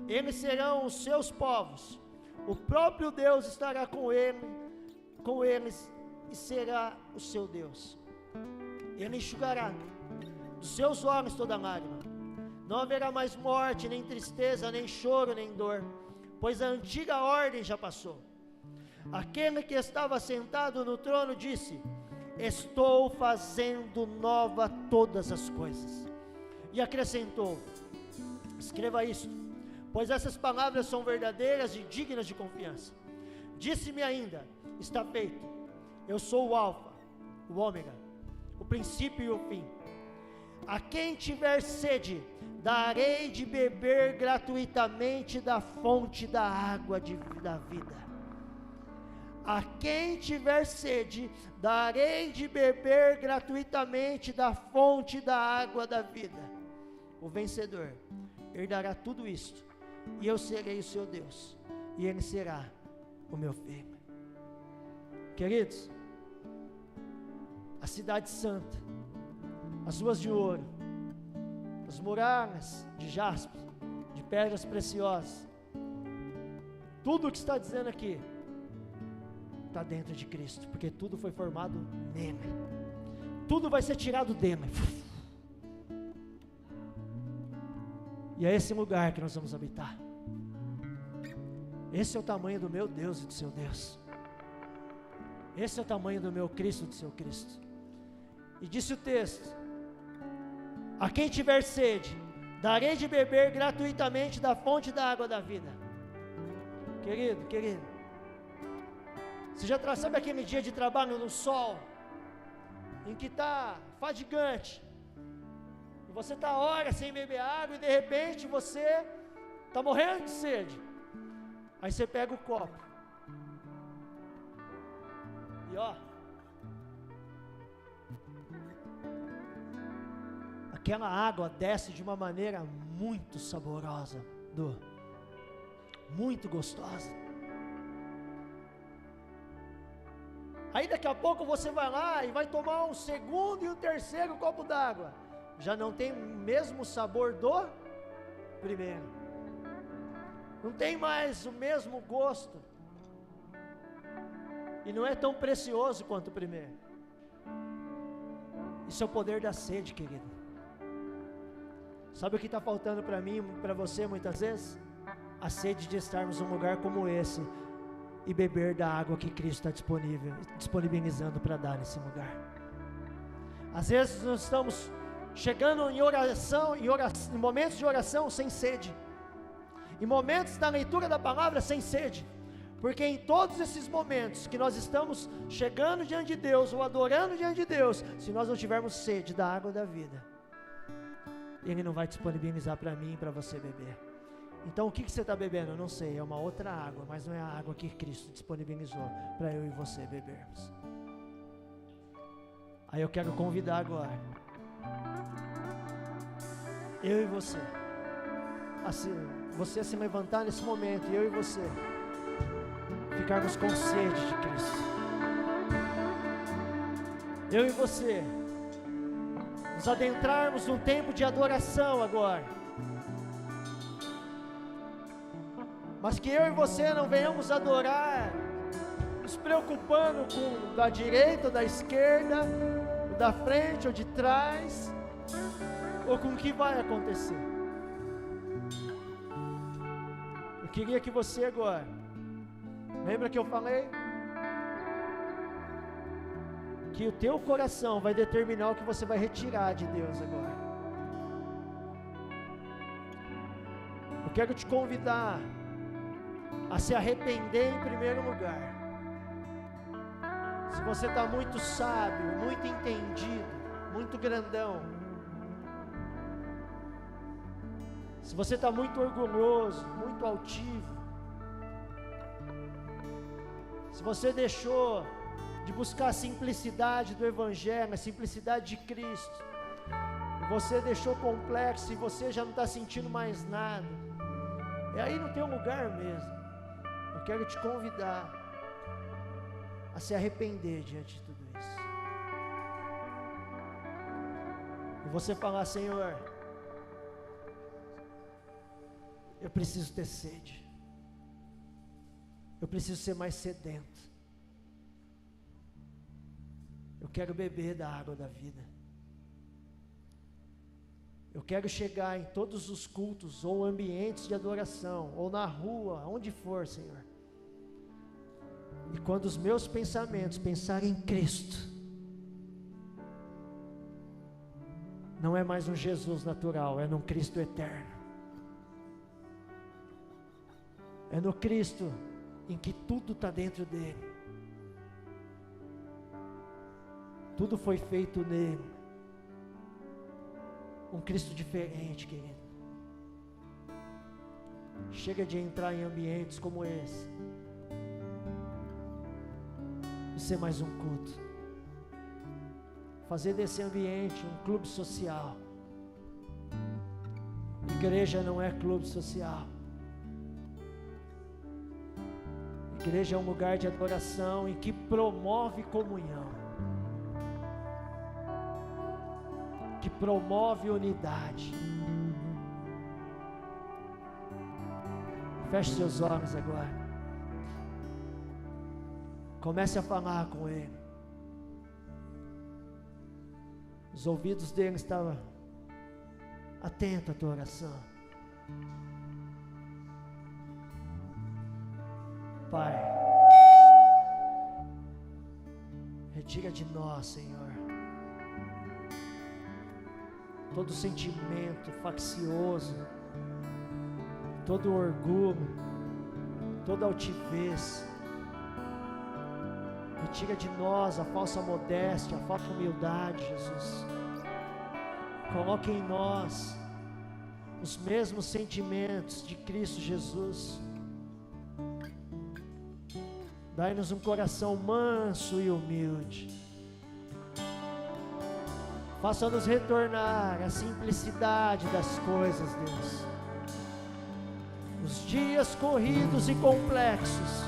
Speaker 1: Eles serão os seus povos, o próprio Deus estará com eles e será o seu Deus. Ele enxugará dos seus olhos toda lágrima. Não haverá mais morte, nem tristeza, nem choro, nem dor, pois a antiga ordem já passou. Aquele que estava sentado no trono disse: estou fazendo nova todas as coisas. E acrescentou: escreva isto, pois essas palavras são verdadeiras e dignas de confiança. Disse-me ainda: está feito. Eu sou o Alfa, o Ômega, o princípio e o fim. A quem tiver sede, darei de beber gratuitamente da fonte da água da vida. A quem tiver sede, darei de beber gratuitamente da fonte da água da vida. O vencedor herdará tudo isto, e eu serei o seu Deus, e ele será o meu filho. Queridos, a cidade santa, as ruas de ouro, as muralhas de jaspe, de pedras preciosas, tudo o que está dizendo aqui está dentro de Cristo, porque tudo foi formado nele. Tudo vai ser tirado dele. E é esse lugar que nós vamos habitar. Esse é o tamanho do meu Deus e do seu Deus. Esse é o tamanho do meu Cristo e do seu Cristo. E disse o texto: a quem tiver sede, darei de beber gratuitamente da fonte da água da vida. Querido, você já sabe aquele dia de trabalho no sol, em que está fadigante, e você está horas sem beber água, e de repente você está morrendo de sede. Aí você pega o copo, e ó, aquela água desce de uma maneira muito saborosa, muito gostosa. Aí daqui a pouco você vai lá e vai tomar um segundo e um terceiro copo d'água, já não tem o mesmo sabor do primeiro, não tem mais o mesmo gosto, e não é tão precioso quanto o primeiro. Isso é o poder da sede, querido. Sabe o que está faltando para mim e para você muitas vezes? A sede de estarmos num lugar como esse e beber da água que Cristo está disponibilizando para dar nesse lugar. Às vezes nós estamos chegando em momentos de oração sem sede, em momentos da leitura da palavra sem sede, porque em todos esses momentos que nós estamos chegando diante de Deus ou adorando diante de Deus, se nós não tivermos sede da água da vida, Ele não vai disponibilizar para mim e para você beber. Então o que você está bebendo? Eu não sei, é uma outra água, mas não é a água que Cristo disponibilizou para eu e você bebermos. Aí eu quero convidar agora eu e você a se levantar nesse momento, e eu e você ficarmos com sede de Cristo. Eu e você nos adentrarmos num tempo de adoração agora, mas que eu e você não venhamos adorar nos preocupando com da direita ou da esquerda, ou da frente ou de trás, ou com o que vai acontecer. Eu queria que você agora, lembra que eu falei? Que o teu coração vai determinar o que você vai retirar de Deus agora. Eu quero te convidar a se arrepender em primeiro lugar. Se você está muito sábio, muito entendido, muito grandão, se você está muito orgulhoso, muito altivo, se você deixou de buscar a simplicidade do Evangelho, a simplicidade de Cristo, e você deixou complexo e você já não está sentindo mais nada, é aí no teu lugar mesmo. Eu quero te convidar a se arrepender diante de tudo isso, e você falar: Senhor, eu preciso ter sede, eu preciso ser mais sedento, eu quero beber da água da vida, eu quero chegar em todos os cultos ou ambientes de adoração, ou na rua, onde for, Senhor, e quando os meus pensamentos pensarem em Cristo, não é mais um Jesus natural, é num Cristo eterno, é no Cristo em que tudo está dentro dele, tudo foi feito nele, um Cristo diferente, querido. Chega de entrar em ambientes como esse e ser mais um culto, fazer desse ambiente um clube social, Igreja não é clube social. Igreja é um lugar de adoração em que promove comunhão, que promove unidade. Feche seus olhos agora. Comece a falar com Ele. Os ouvidos dele estavam atentos à tua oração. Pai, retira de nós, Senhor, todo sentimento faccioso, todo orgulho, toda altivez. Retira de nós a falsa modéstia, a falsa humildade, Jesus. Coloque em nós os mesmos sentimentos de Cristo Jesus. Dai-nos um coração manso e humilde. Faça-nos retornar à simplicidade das coisas, Deus. Os dias corridos e complexos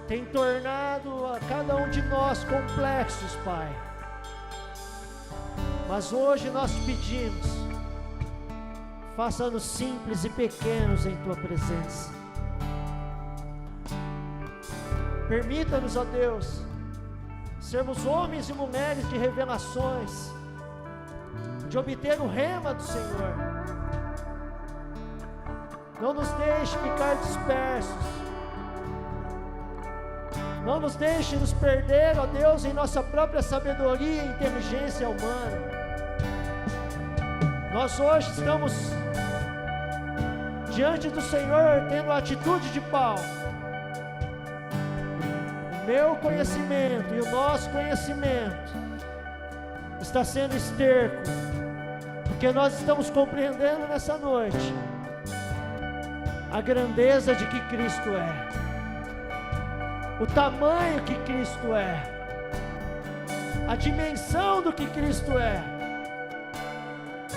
Speaker 1: têm tornado a cada um de nós complexos, Pai. Mas hoje nós te pedimos, faça-nos simples e pequenos em Tua presença. Permita-nos, ó Deus, sermos homens e mulheres de revelações, de obter o rema do Senhor. Não nos deixe ficar dispersos. Não nos deixe nos perder, ó Deus, em nossa própria sabedoria e inteligência humana. Nós hoje estamos diante do Senhor tendo a atitude de Paulo. O meu conhecimento e o nosso conhecimento está sendo esterco, porque nós estamos compreendendo nessa noite a grandeza de que Cristo é, o tamanho que Cristo é, a dimensão do que Cristo é.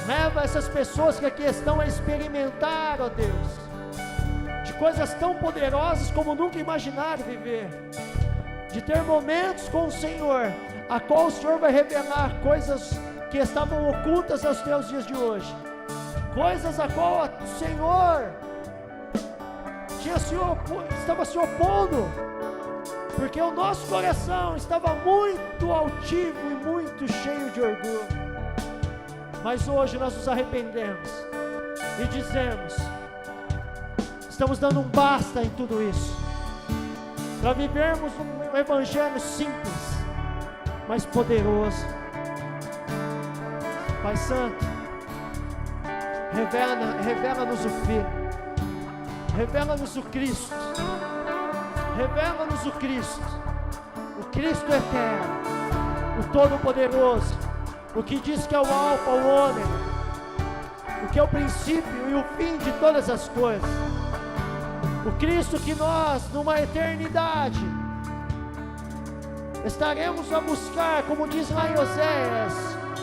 Speaker 1: Leva essas pessoas que aqui estão a experimentar, ó Deus, de coisas tão poderosas como nunca imaginaram viver, de ter momentos com o Senhor, a qual o Senhor vai revelar coisas que estavam ocultas aos teus dias de hoje, coisas a qual o Senhor estava se opondo, porque o nosso coração estava muito altivo e muito cheio de orgulho. Mas hoje nós nos arrependemos e dizemos, estamos dando um basta em tudo isso, para vivermos um evangelho simples, mas poderoso. Pai Santo, revela-nos o Filho, revela-nos o Cristo, revela-nos o Cristo eterno, o Todo-Poderoso, o que diz que é o Alfa, o Ômega, o que é o princípio e o fim de todas as coisas, o Cristo que nós, numa eternidade, estaremos a buscar, como diz lá em Oséias,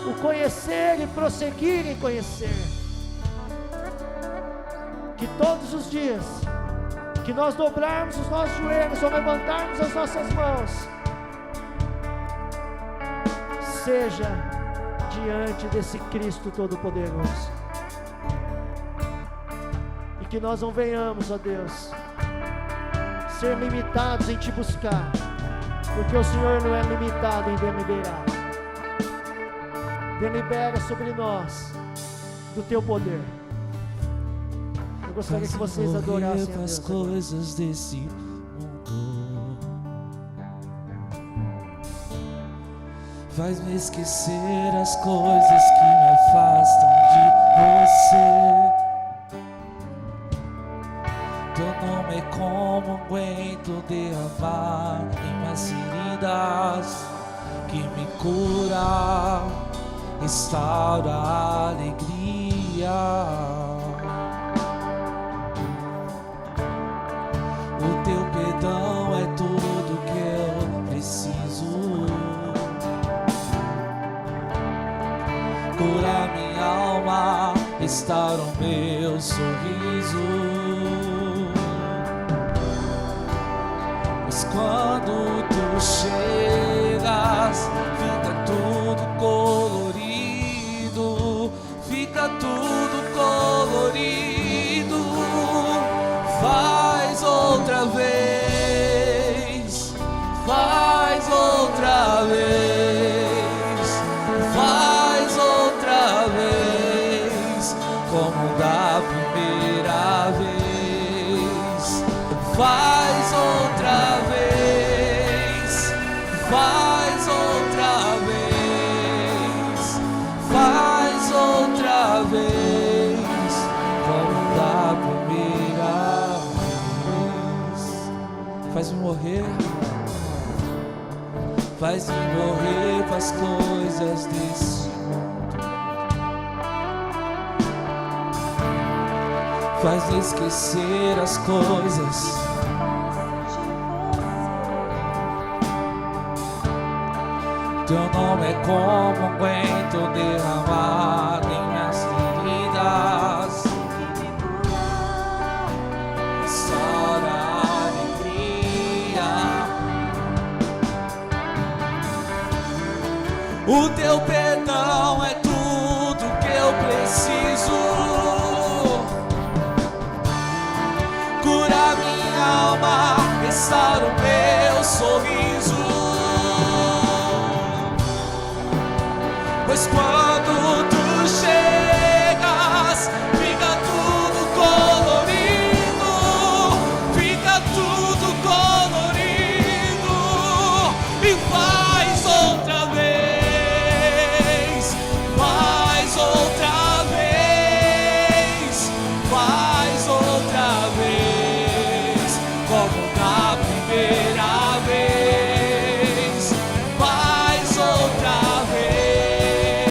Speaker 1: o conhecer e prosseguir em conhecer. Que todos os dias que nós dobrarmos os nossos joelhos ou levantarmos as nossas mãos, seja diante desse Cristo Todo-Poderoso, e que nós não venhamos, ó Deus, ser limitados em te buscar, porque o Senhor não é limitado em deliberar. Delibera sobre nós do teu poder. Eu gostaria que vocês adorassem a Deus
Speaker 2: as coisas desse mundo. Faz-me esquecer as coisas que me afastam de você. Teu nome é como um aguento derramar em minhas feridas, que me cura, restaura a alegria. O teu perdão é tudo que eu preciso. Cura minha alma, restaura restauram meu sorriso. Mas quando tu chegas, fica tudo colorido, fica tudo colorido. Faz outra vez, faz outra vez, faz outra vez, como da primeira vez. Faz outra vez, faz outra vez, faz outra vez, como da primeira vez. Faz-me morrer, faz-me morrer para as coisas desse mundo. Faz-me esquecer as coisas. Teu nome é como um aguento derramado em minhas feridas. Restaura a alegria. O teu perdão é tudo que eu preciso. Cura minha alma, restaura o meu sorriso. Pois quando